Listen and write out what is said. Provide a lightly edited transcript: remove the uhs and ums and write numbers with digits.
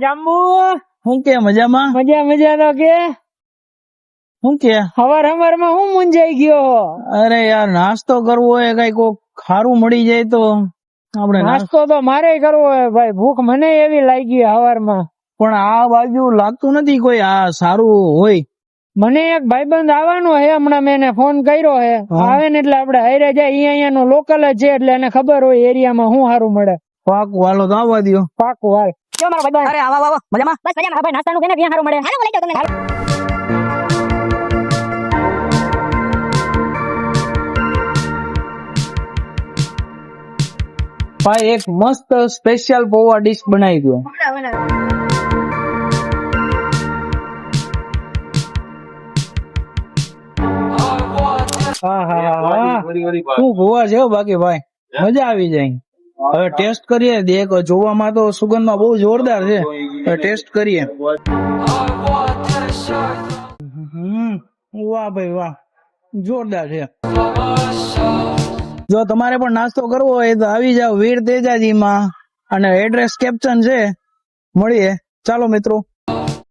જાંબુ શું કે મજામાં? મજા મજા તો કે શું કે? હવાર માં હું મૂંઝાઈ ગયો. અરે યાર નાસ્તો કરવો હોય કઈ કોક ખારું મળી જાય તો આપણે નાસ્તો તો મારે કરવો હોય ભાઈ, ભૂખ મને એવી લાગી હવારમાં. પણ આ બાજુ લાગતું નથી કોઈ આ સારું હોય. મને એક ભાઈબંધ આવવાનો હે, હમણાં મેં એને ફોન કર્યો હે. આવે ને એટલે આપડે હારે જાય. અહીંયા નો લોકલ જ છે એટલે એને ખબર હોય એરિયામાં શું સારું મળે. પાકું હાલો તો આવવા દો. પાકું હાલ. કેવો મારો ભાઈબંધ? અરે આવો આવો મજામાં? બસ મજામાં. ભાઈ નાસ્તાનું કેને ક્યાં સારું મળે? હાલો લઈ જાઓ તમને. ભાઈ એક મસ્ત સ્પેશિયલ પૌવા ડીશ બનાવી દો. શું પૌવા છે બાકી ભાઈ, મજા આવી જાય. હવે ટેસ્ટ કરીએ. દેખ જોવામાં તો સુગંધમાં બહુ જોરદાર છે. હવે ટેસ્ટ કરીએ. વાહ ભાઈ વાહ, જોરદાર છે. જો તમારે પણ નાસ્તો કરવો હોય તો આવી જાવ વીર તેજાજીમાં, અને એડ્રેસ કેપ્શન છે. મળીએ ચાલો મિત્રો.